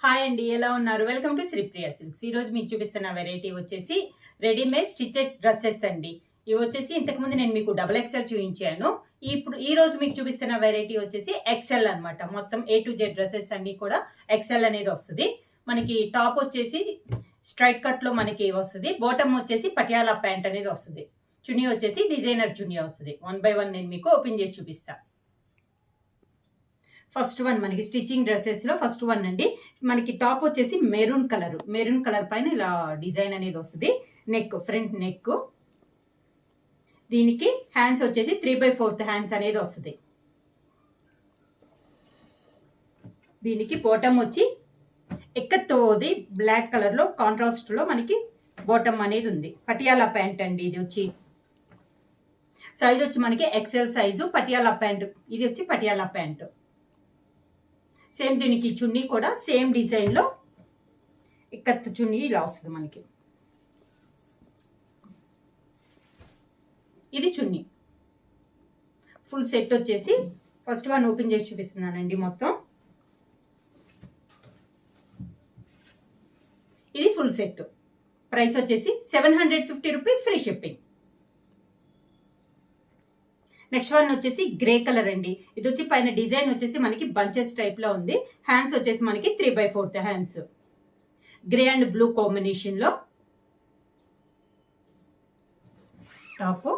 Hi అండి, ఎలా ఉన్నారు? Welcome to Sripriya silks. ఈరోజు మీకు చూపిస్తున్న వెరైటీ వచ్చేసి రెడీమేడ్ స్టిచెస్ డ్రెస్సెస్ అండి. ఇవి వచ్చేసి ఇంతకుముందు నేను మీకు డబుల్ ఎక్సెల్ చూపించాను. ఇప్పుడు ఈ రోజు మీకు చూపిస్తున్న వెరైటీ వచ్చేసి ఎక్సెల్ అనమాట. మొత్తం A to Z డ్రెస్సెస్ అన్ని కూడా ఎక్సెల్ అనేది వస్తుంది. మనకి టాప్ వచ్చేసి స్ట్రైట్ కట్ లో మనకి వస్తుంది. బాటమ్ వచ్చేసి పటియాలా ప్యాంట్ అనేది వస్తుంది. చున్నీ వచ్చేసి డిజైనర్ చున్నీ వస్తుంది. 1 by 1 నేను మీకు ఓపెన్ చేసి చూపిస్తాను. ఫస్ట్ వన్ మనకి స్టిచ్చింగ్ డ్రెస్సెస్ లో ఫస్ట్ వన్ అండి. మనకి టాప్ వచ్చేసి మెరూన్ కలర్ పైన ఇలా డిజైన్ అనేది వస్తుంది. Neck, front neck. దీనికి హ్యాండ్స్ వచ్చేసి 3/4 హ్యాండ్స్ అనేది వస్తుంది. దీనికి బాటమ్ వచ్చి ఎక్కత్తోది బ్లాక్ కలర్ లో కాంట్రాస్ట్ లో మనకి బాటమ్ అనేది ఉంది. పటియాలా ప్యాంట్ అండి. ఇది వచ్చి సైజ్ వచ్చి మనకి ఎక్సెల్ సైజు పటియాలా ప్యాంట్. ఇది వచ్చి పటియాలా ప్యాంట్. సేమ్ దీనికి చున్నీ కూడా సేమ్ డిజైన్ లో ఇక్కత్ చున్నీ ఇలా వస్తుంది మనకి. ఇది చున్నీ. ఫుల్ సెట్ వచ్చేసి ఫస్ట్ వన్ ఓపెన్ చేసి చూపిస్తున్నానండి. మొత్తం ఇది ఫుల్ సెట్. ప్రైస్ వచ్చేసి 750 rupees, free shipping. Next one వచ్చేసి గ్రే కలర్ అండి. ఇది వచ్చి పైన డిజైన్ వచ్చేసి మనకి బంచెస్ టైప్ లో ఉంది. హ్యాండ్స్ వచ్చేసి మనకి 3/4 hands. Grey and blue combination లో టాప్,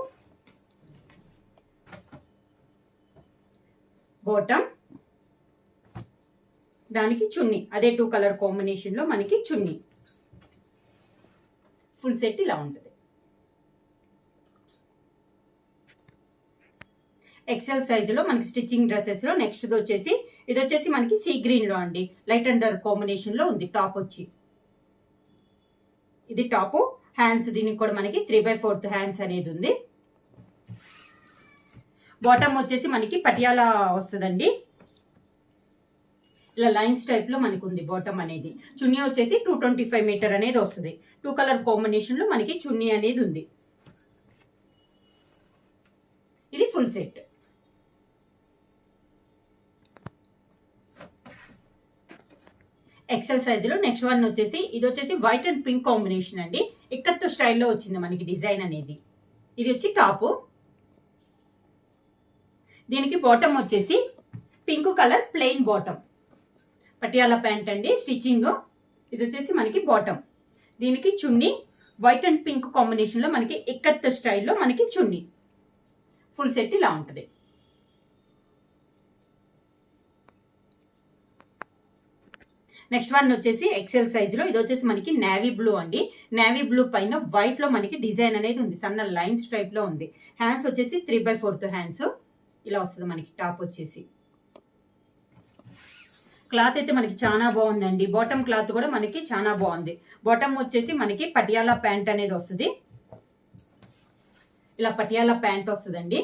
బాటమ్, దానికి చున్నీ అదే 2 కలర్ కాంబినేషన్ లో మనకి చున్నీ. ఫుల్ సెట్ ఇలా ఉంటుంది. ఎక్సెల్ సైజులో మనకి స్టిచ్చింగ్ డ్రెస్సెస్ లో నెక్స్ట్ వచ్చేసి ఇది వచ్చేసి మనకి సీ గ్రీన్ లో అండి. లైట్ అండ్ డార్క్ కాంబినేషన్ లో ఉంది. టాప్ వచ్చి ఇది టాప్. హ్యాండ్స్ దీనికి కూడా మనకి 3/4 హ్యాండ్స్ అనేది ఉంది. బాటమ్ వచ్చేసి మనకి పటియాలా వస్తుందండి. ఇలా లైన్స్ టైప్ లో మనకి ఉంది బాటమ్ అనేది. చున్నీ వచ్చేసి 225 మీటర్ అనేది వస్తుంది. 2 కలర్ కాంబినేషన్ లో మనకి చున్నీ అనేది ఉంది. ఇది ఫుల్ సెట్. ఎక్సెల్ సైజులో నెక్స్ట్ వన్ వచ్చేసి ఇది వచ్చేసి వైట్ అండ్ పింక్ కాంబినేషన్ అండి. ఇక్కత్తు స్టైల్లో వచ్చింది మనకి డిజైన్ అనేది. ఇది వచ్చి టాప్. దీనికి బాటమ్ వచ్చేసి pink colour plain bottom. Patiala pant అండి స్టిచ్చింగ్. ఇది వచ్చేసి మనకి బాటమ్. దీనికి చున్నీ వైట్ అండ్ పింక్ కాంబినేషన్ లో మనకి ఇక్కత్తు స్టైల్లో మనకి చున్నీ. ఫుల్ సెట్ ఇలా ఉంటుంది. నెక్స్ట్ వన్ వచ్చేసి ఎక్సెల్ సైజులో ఇది వచ్చేసి మనకి నేవీ బ్లూ అండి. నేవీ బ్లూ పైన వైట్ లో మనకి డిజైన్ అనేది ఉంది. సన్న లైన్స్ టైప్ లో ఉంది. హ్యాండ్స్ వచ్చేసి 3/4 హ్యాండ్స్ ఇలా వస్తుంది మనకి. టాప్ వచ్చేసి క్లాత్ అయితే మనకి చాలా బాగుందండి. బాటమ్ క్లాత్ కూడా మనకి చాలా బాగుంది. బాటమ్ వచ్చేసి మనకి పటియాలా ప్యాంట్ అనేది వస్తుంది. ఇలా పటియాలా ప్యాంట్ వస్తుందండి.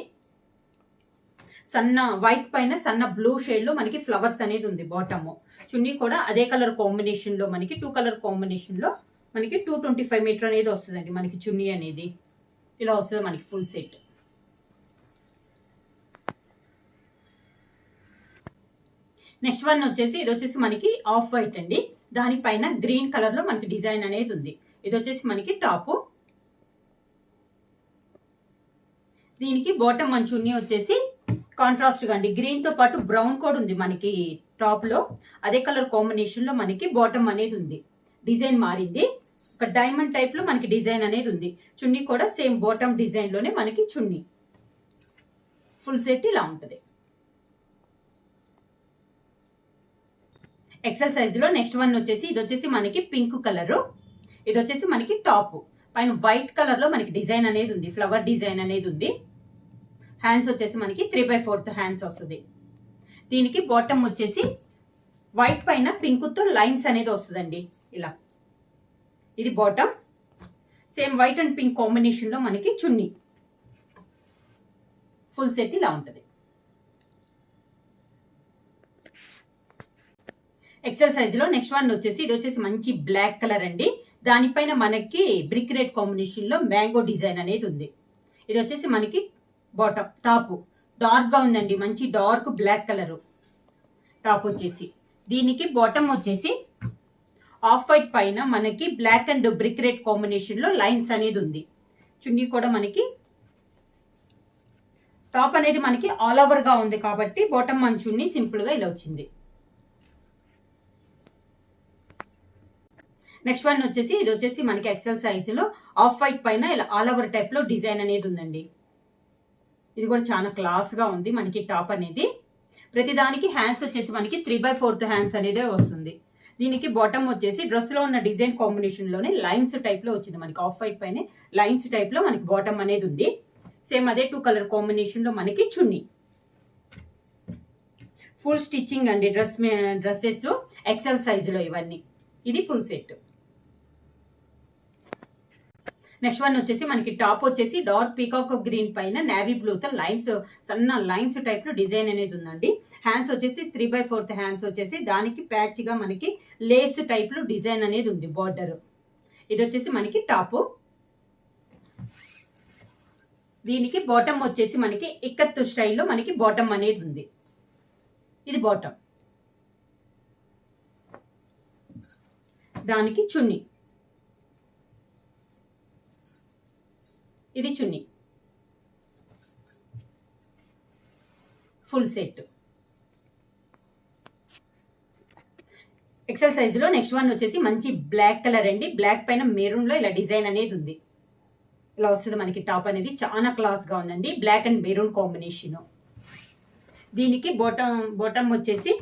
సన్న వైట్ పైన సన్న బ్లూ షేడ్ లో మనకి ఫ్లవర్స్ అనేది ఉంది బాటమ్. చున్నీ కూడా అదే కలర్ కాంబినేషన్ లో మనకి 2 కలర్ కాంబినేషన్ లో మనకి 225 మీటర్ అనేది వస్తుందండి మనకి చున్నీ అనేది. ఇలా వస్తుంది మనకి ఫుల్ సెట్. నెక్స్ట్ వన్ వచ్చేసి ఇది వచ్చేసి మనకి ఆఫ్ వైట్ అండి. దానిపైన గ్రీన్ కలర్ లో మనకి డిజైన్ అనేది ఉంది. ఇది వచ్చేసి మనకి టాప్. దీనికి బాటమ్ మన చున్నీ వచ్చేసి కాంట్రాస్ట్ గా అండి. గ్రీన్ తో పాటు బ్రౌన్ కూడా ఉంది మనకి టాప్ లో. అదే కలర్ కాంబినేషన్ లో మనకి బాటమ్ అనేది ఉంది. డిజైన్ మారింది. ఒక డైమండ్ టైప్ లో మనకి డిజైన్ అనేది ఉంది. చున్నీ కూడా సేమ్ బాటమ్ డిజైన్ లోనే మనకి చున్నీ. ఫుల్ సెట్ ఇలా ఉంటుంది. ఎక్సెల్ సైజ్ లో నెక్స్ట్ వన్ వచ్చేసి ఇది వచ్చేసి మనకి పింక్ కలర్. ఇది వచ్చేసి మనకి టాప్. పైన వైట్ కలర్ లో మనకి డిజైన్ అనేది ఉంది. ఫ్లవర్ డిజైన్ అనేది ఉంది. హ్యాండ్స్ వచ్చేసి మనకి 3/4 హ్యాండ్స్ వస్తుంది. దీనికి బాటమ్ వచ్చేసి వైట్ పైన పింక్ తో లైన్స్ అనేది వస్తుందండి ఇలా. ఇది bottom. Same white and pink combination లో మనకి చున్నీ. ఫుల్ సెట్ ఇలా ఉంటుంది. ఎక్సెల్ సైజ్ లో నెక్స్ట్ వన్ వచ్చేసి ఇది వచ్చేసి మంచి బ్లాక్ కలర్ అండి. దానిపైన మనకి బ్రిక్ రెడ్ కాంబినేషన్ లో మ్యాంగో డిజైన్ అనేది ఉంది. ఇది వచ్చేసి మనకి బాటమ్. టాప్ డార్క్ గా ఉందండి. మంచి డార్క్ బ్లాక్ కలర్ టాప్ వచ్చేసి. దీనికి బాటమ్ వచ్చేసి ఆఫ్ వైట్ పైన మనకి black and brick red combination లో లైన్స్ అనేది ఉంది. చున్నీ కూడా మనకి టాప్ అనేది మనకి ఆల్ ఓవర్ గా ఉంది కాబట్టి బాటమ్ మన చున్నీ సింపుల్ గా ఇలా వచ్చింది. నెక్స్ట్ వన్ వచ్చేసి ఇది వచ్చేసి మనకి ఎక్సెల్ సైజులో ఆఫ్ వైట్ పైన ఇలా ఆల్ ఓవర్ టైప్ లో డిజైన్ అనేది ఉందండి. ఇది కూడా చాలా క్లాస్ గా ఉంది మనకి టాప్ అనేది. ప్రతిదానికి హ్యాండ్స్ వచ్చేసి మనకి 3/4 హ్యాండ్స్ అనేది వస్తుంది. దీనికి బాటమ్ వచ్చేసి డ్రెస్ లో ఉన్న డిజైన్ కాంబినేషన్ లోనే లైన్స్ టైప్ లో వచ్చింది. మనకి ఆఫ్ వైట్ పైన లైన్స్ టైప్ లో మనకి బాటమ్ అనేది ఉంది. సేమ్ అదే 2 కలర్ కాంబినేషన్ లో మనకి చున్నీ. ఫుల్ స్టిచ్చింగ్ అండి డ్రెస్సెస్ ఎక్సెల్ సైజులో ఇవన్నీ. ఇది ఫుల్ సెట్. నెక్స్ట్ వన్ వచ్చేసి మనకి టాప్ వచ్చేసి డార్క్ పీకాక్ గ్రీన్ పైన నేవీ బ్లూతో లైన్స్ సన్న లైన్స్ టైప్ లో డిజైన్ అనేది ఉందండి. హ్యాండ్స్ వచ్చేసి 3/4 హ్యాండ్స్ వచ్చేసి దానికి ప్యాచ్ గా మనకి లేస్ టైప్ లో డిజైన్ అనేది ఉంది బార్డర్. ఇది వచ్చేసి మనకి టాప్. దీనికి బాటమ్ వచ్చేసి మనకి ఇక్కత్తు స్టైల్లో మనకి బాటమ్ అనేది ఉంది. ఇది బాటమ్. దానికి చున్నీ. ఇది చున్నీ. Full set. ఎక్సెల్ సైజులో నెక్స్ట్ వన్ వచ్చేసి మంచి బ్లాక్ కలర్ అండి. బ్లాక్ పైన మెరూన్ లో ఇలా డిజైన్ అనేది ఉంది. ఇలా వస్తుంది మనకి టాప్ అనేది. చాలా క్లాస్ గా ఉందండి. Black and maroon combination. దీనికి బాటమ్ వచ్చేసి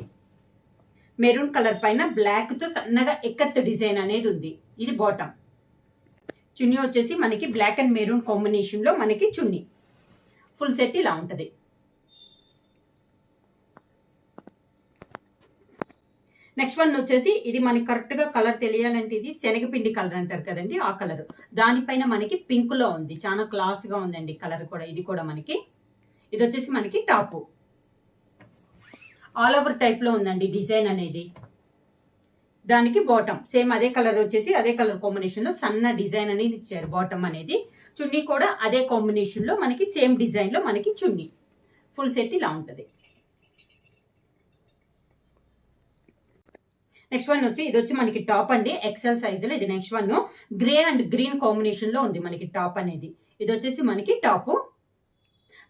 మెరూన్ కలర్ పైన బ్లాక్ తో సన్నగా ఎక్కత్ డిజైన్ అనేది ఉంది. ఇది బాటమ్. చున్నీ వచ్చేసి మనకి బ్లాక్ అండ్ మెరూన్ కాంబినేషన్ లో మనకి చున్నీ. ఫుల్ సెట్ ఇలా ఉంటది. నెక్స్ట్ వన్ వచ్చేసి ఇది మనకి కరెక్ట్ గా కలర్ తెలియాలంటే ఇది శనగపిండి కలర్ అంటారు కదండి, ఆ కలర్. దానిపైన మనకి పింక్ లో ఉంది. చాలా క్లాస్ గా ఉందండి కలర్ కూడా. ఇది కూడా మనకి ఇది వచ్చేసి మనకి టాప్. ఆల్ ఓవర్ టైప్ లో ఉందండి డిజైన్ అనేది. దానికి బాటమ్ సేమ్ అదే కలర్ వచ్చేసి అదే కలర్ కాంబినేషన్ లో సన్న డిజైన్ అనేది ఇచ్చారు బాటమ్ అనేది. చున్నీ కూడా అదే కాంబినేషన్ లో మనకి సేమ్ డిజైన్ లో మనకి చున్నీ. ఫుల్ సెట్ ఇలా ఉంటది. నెక్స్ట్ వన్ వచ్చి ఇది వచ్చి మనకి టాప్ అండి ఎక్సెల్ సైజులో. ఇది next one grey and green combination లో ఉంది మనకి టాప్ అనేది. ఇది వచ్చేసి మనకి టాప్.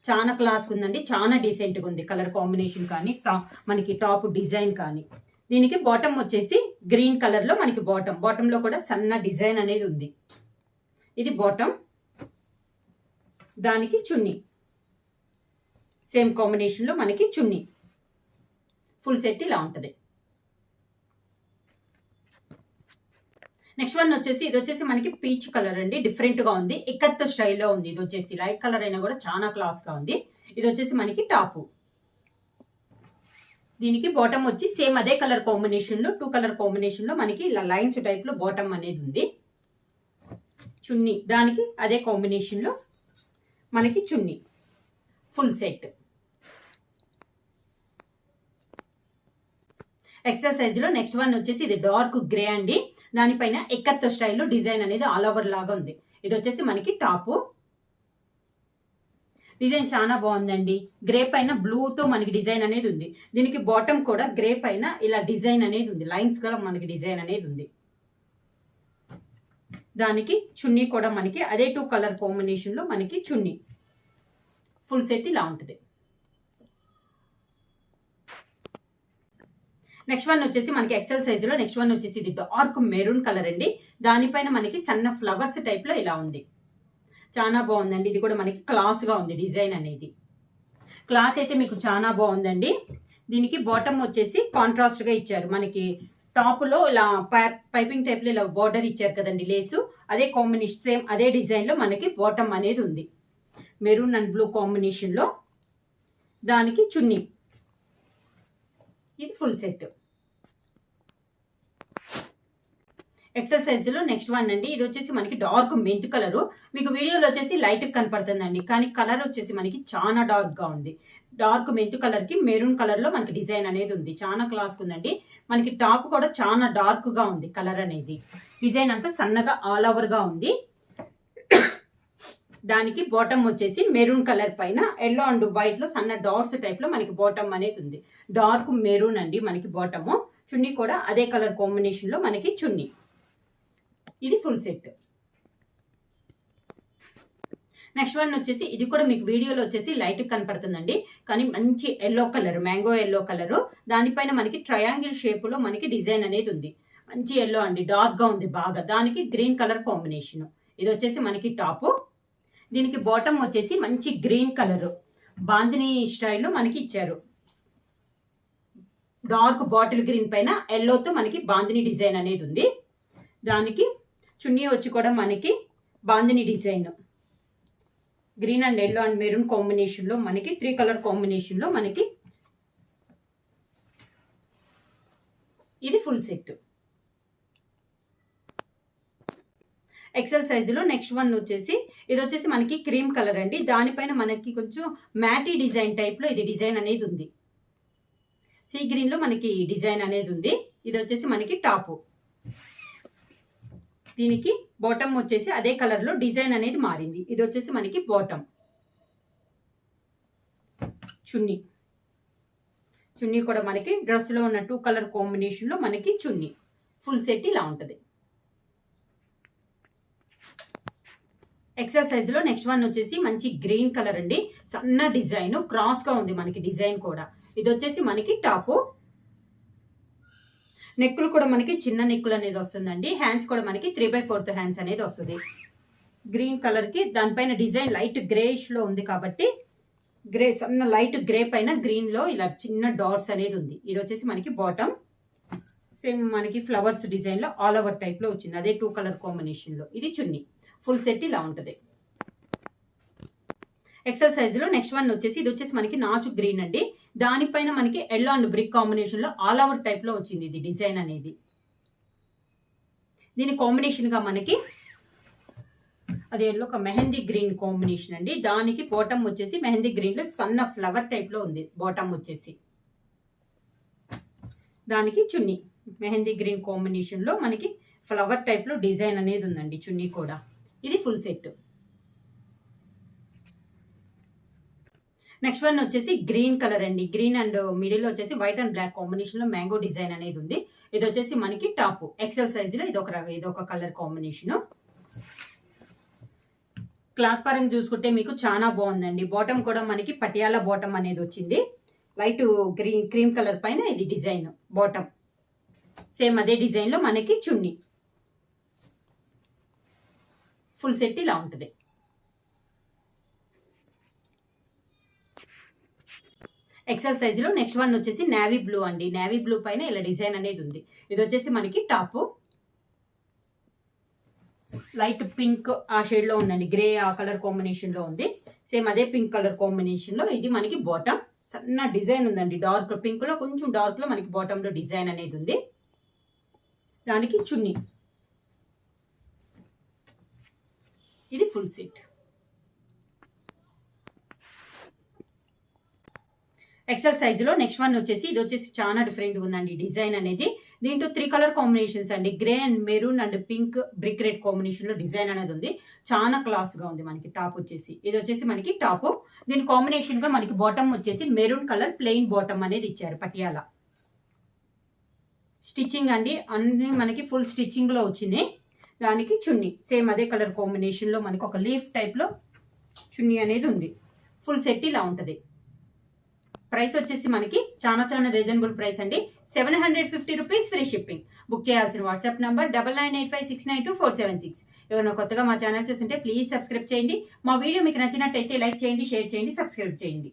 చాలా క్లాస్ ఉందండి. చాలా డీసెంట్ గా ఉంది కలర్ కాంబినేషన్ కానీ మనకి టాప్ డిజైన్ కానీ. దీనికి బాటమ్ వచ్చేసి గ్రీన్ కలర్ లో మనకి బాటమ్ లో కూడా సన్న డిజైన్ అనేది ఉంది. ఇది బాటమ్. దానికి చున్నీ సేమ్ కాంబినేషన్ లో మనకి చున్నీ. ఫుల్ సెట్ ఇలా ఉంటది. నెక్స్ట్ వన్ వచ్చేసి ఇది వచ్చేసి మనకి పీచ్ కలర్ అండి. డిఫరెంట్ గా ఉంది. ఇక్కత్ స్టైల్లో ఉంది. ఇది వచ్చేసి లైట్ కలర్ అయినా కూడా చాలా క్లాస్ గా ఉంది. ఇది వచ్చేసి మనకి టాప్. దీనికి బాటమ్ వచ్చి సేమ్ అదే కలర్ కాంబినేషన్ లో 2 కలర్ కాంబినేషన్ లో మనకి ఇలా లైన్స్ టైప్ లో బాటమ్ అనేది ఉంది. చున్నీ దానికి అదే కాంబినేషన్ లో మనకి చున్నీ. Full set. ఎక్సెల్ సైజులో నెక్స్ట్ వన్ వచ్చేసి ఇది డార్క్ గ్రే అండి. దానిపైన ఎక్కత్తో స్టైల్లో డిజైన్ అనేది ఆల్ ఓవర్ లాగా ఉంది. ఇది వచ్చేసి మనకి టాప్. డిజైన్ చాలా బాగుందండి. గ్రే పైన బ్లూతో మనకి డిజైన్ అనేది ఉంది. దీనికి బాటమ్ కూడా గ్రే పైన ఇలా డిజైన్ అనేది ఉంది. లైన్స్ కూడా మనకి డిజైన్ అనేది ఉంది. దానికి చున్నీ కూడా మనకి అదే 2 కలర్ కాంబినేషన్ లో మనకి చున్నీ. ఫుల్ సెట్ ఇలా ఉంటుంది. నెక్స్ట్ వన్ వచ్చేసి మనకి ఎక్సెల్ సైజులో నెక్స్ట్ వన్ వచ్చేసి ఇది డార్క్ మెరూన్ కలర్ అండి. దానిపైన మనకి సన్న ఫ్లవర్స్ టైప్ లో ఇలా ఉంది. చాలా బాగుందండి. ఇది కూడా మనకి క్లాస్ గా ఉంది డిజైన్ అనేది. క్లాత్ అయితే మీకు చాలా బాగుందండి. దీనికి బాటమ్ వచ్చేసి కాంట్రాస్ట్ గా ఇచ్చారు. మనకి టాప్ లో ఇలా పైపింగ్ టైప్ లో ఇలా బార్డర్ ఇచ్చారు కదండి లేసు. అదే కాంబినేషన్ సేమ్ అదే డిజైన్ లో మనకి బాటమ్ అనేది ఉంది. మెరూన్ అండ్ బ్లూ కాంబినేషన్ లో. దానికి చున్నీ. ఇది ఫుల్ సెట్. ఎక్సెల్ సైజులో నెక్స్ట్ వన్ అండి. ఇది వచ్చేసి మనకి డార్క్ మెంత్ కలర్. మీకు వీడియోలో వచ్చేసి లైట్ కనపడుతుందండి, కానీ కలర్ వచ్చేసి మనకి చాలా డార్క్ గా ఉంది. డార్క్ మెంత్ కలర్ కి మెరూన్ కలర్ లో మనకి డిజైన్ అనేది ఉంది. చాలా క్లాస్ ఉందండి. మనకి టాప్ కూడా చాలా డార్క్ గా ఉంది కలర్ అనేది. డిజైన్ అంతా సన్నగా ఆల్ ఓవర్ గా ఉంది. దానికి బాటమ్ వచ్చేసి మెరూన్ కలర్ పైన ఎల్లో అండ్ వైట్ లో సన్న డాట్స్ టైప్ లో మనకి బాటమ్ అనేది ఉంది. డార్క్ మెరూన్ అండి మనకి బాటమ్. చున్నీ కూడా అదే కలర్ కాంబినేషన్లో మనకి చున్నీ. ఇది ఫుల్ సెట్. నెక్స్ట్ వన్ వచ్చేసి ఇది కూడా మీకు వీడియోలో వచ్చేసి లైట్ కనపడుతుందండి, కానీ మంచి yellow colour, mango yellow colour. దానిపైన మనకి ట్రయాంగిల్ షేపులో మనకి డిజైన్ అనేది ఉంది. మంచి ఎల్లో అండి, డార్క్గా ఉంది బాగా. దానికి గ్రీన్ కలర్ కాంబినేషను. ఇది వచ్చేసి మనకి టాపు. దీనికి బాటమ్ వచ్చేసి మంచి గ్రీన్ కలరు బాందిని స్టైల్లో మనకి ఇచ్చారు. డార్క్ బాటిల్ గ్రీన్ పైన ఎల్లోతో మనకి బాందిని డిజైన్ అనేది ఉంది. దానికి చున్నీ వచ్చి కూడా మనకి bandhani design, green and yellow and maroon కాంబినేషన్లో మనకి 3 కలర్ కాంబినేషన్లో మనకి ఇది ఫుల్ సెట్. ఎక్సెల్ సైజులో నెక్స్ట్ వన్ వచ్చేసి ఇది వచ్చేసి మనకి క్రీమ్ కలర్ అండి. దానిపైన మనకి కొంచెం మ్యాటీ డిజైన్ టైప్లో ఇది డిజైన్ అనేది ఉంది. సీ గ్రీన్లో మనకి డిజైన్ అనేది ఉంది. ఇది వచ్చేసి మనకి టాపు. దీనికి బాటమ్ వచ్చేసి అదే కలర్లో డిజైన్ అనేది మారింది. ఇది వచ్చేసి మనకి బాటమ్. చున్నీ, చున్నీ కూడా మనకి డ్రెస్లో ఉన్న 2 కలర్ కాంబినేషన్లో మనకి చున్నీ. ఫుల్ సెట్ ఇలా ఉంటుంది. ఎక్సెల్ సైజులో నెక్స్ట్ వన్ వచ్చేసి మంచి గ్రీన్ కలర్ అండి. సన్న డిజైన్, క్రాస్గా ఉంది మనకి డిజైన్ కూడా. ఇది వచ్చేసి మనకి టాపు. నెక్కులు కూడా మనకి చిన్న నెక్కులు అనేది వస్తుందండి. హ్యాండ్స్ కూడా మనకి 3/4 హ్యాండ్స్ అనేది వస్తుంది. గ్రీన్ కలర్కి దానిపైన డిజైన్ లైట్ గ్రేష్లో ఉంది కాబట్టి గ్రే, సన్న లైట్ గ్రే పైన గ్రీన్లో ఇలా చిన్న డాట్స్ అనేది ఉంది. ఇది వచ్చేసి మనకి బాటమ్. సేమ్ మనకి ఫ్లవర్స్ డిజైన్లో ఆల్ ఓవర్ టైప్లో వచ్చింది, అదే 2 కలర్ కాంబినేషన్లో. ఇది చున్నీ. ఫుల్ సెట్ ఇలా ఉంటుంది. ఎక్సెల్ సైజులో నెక్స్ట్ వన్ వచ్చేసి ఇది వచ్చేసి మనకి నాచు గ్రీన్ అండి. దానిపైన మనకి ఎల్లో అండ్ బ్రిక్ కాంబినేషన్లో ఆల్ ఓవర్ టైప్లో వచ్చింది ఇది డిజైన్ అనేది. దీని కాంబినేషన్గా మనకి అదే ఒక మెహందీ గ్రీన్ కాంబినేషన్ అండి. దానికి బాటమ్ వచ్చేసి మెహందీ గ్రీన్లో సన్న ఫ్లవర్ టైప్లో ఉంది బాటమ్ వచ్చేసి. దానికి చున్నీ మెహందీ గ్రీన్ కాంబినేషన్లో మనకి ఫ్లవర్ టైప్లో డిజైన్ అనేది ఉందండి చున్నీ కూడా. ఇది ఫుల్ సెట్. నెక్స్ట్ వన్ వచ్చేసి గ్రీన్ కలర్ అండి. గ్రీన్ అండ్ మిడిల్ వచ్చేసి వైట్ అండ్ బ్లాక్ కాంబినేషన్లో మ్యాంగో డిజైన్ అనేది ఉంది. ఇది వచ్చేసి మనకి టాప్. ఎక్సెల్ సైజులో ఇదొక కలర్ కాంబినేషను. క్లాత్ పరంగా చూసుకుంటే మీకు చాలా బాగుందండి. బాటమ్ కూడా మనకి పటియాలా బాటమ్ అనేది వచ్చింది. లైట్ క్రీమ్ కలర్ పైన ఇది డిజైన్ బాటమ్. సేమ్ అదే డిజైన్లో మనకి చున్నీ. ఫుల్ సెట్ ఇలా ఉంటుంది. ఎక్సెల్ సైజులో నెక్స్ట్ వన్ వచ్చేసి నేవీ బ్లూ అండి. నేవీ బ్లూ పైన ఇలా డిజైన్ అనేది ఉంది. ఇది వచ్చేసి మనకి టాపు. లైట్ పింక్ ఆ షేడ్లో ఉందండి, గ్రే ఆ కలర్ కాంబినేషన్లో ఉంది. సేమ్ అదే పింక్ కలర్ కాంబినేషన్లో ఇది మనకి బాటమ్. సన్న డిజైన్ ఉందండి, డార్క్ పింక్లో కొంచెం డార్క్లో మనకి బాటంలో డిజైన్ అనేది ఉంది. దానికి చున్నీ. ఇది ఫుల్ సెట్. ఎక్సెల్ సైజులో నెక్స్ట్ వన్ వచ్చేసి ఇది వచ్చేసి చాలా డిఫరెంట్ ఉందండి డిజైన్ అనేది. దీంట్లో 3 కలర్ కాంబినేషన్స్ అండి. Grey and maroon and pink brick red కాంబినేషన్లో డిజైన్ అనేది ఉంది. చాలా క్లాస్గా ఉంది మనకి టాప్ వచ్చేసి. ఇది వచ్చేసి మనకి టాపు. దీని కాంబినేషన్గా మనకి బాటమ్ వచ్చేసి మెరూన్ కలర్ ప్లెయిన్ బాటమ్ అనేది ఇచ్చారు పటియాలా. స్టిచ్చింగ్ అండి అన్ని మనకి ఫుల్ స్టిచ్చింగ్లో వచ్చింది. దానికి చున్నీ సేమ్ అదే కలర్ కాంబినేషన్లో మనకి ఒక లీఫ్ టైప్లో చున్నీ అనేది ఉంది. ఫుల్ సెట్ ఇలా ఉంటుంది. ప్రైస్ వచ్చేసి మనకి చాలా రీజనబుల్ ప్రైస్ అండి. 750 రూపీస్ ఫ్రీ షిప్పింగ్. బుక్ చేయాల్సిన వాట్సాప్ నంబర్ 9985692476. ఎవరైనా కొత్తగా మా ఛానల్ చూస్తుంటే ప్లీజ్ సబ్స్క్రైబ్ చేయండి. మా వీడియో మీకు నచ్చినట్టయితే లైక్ చేయండి, షేర్ చేయండి, సబ్స్క్రైబ్ చేయండి.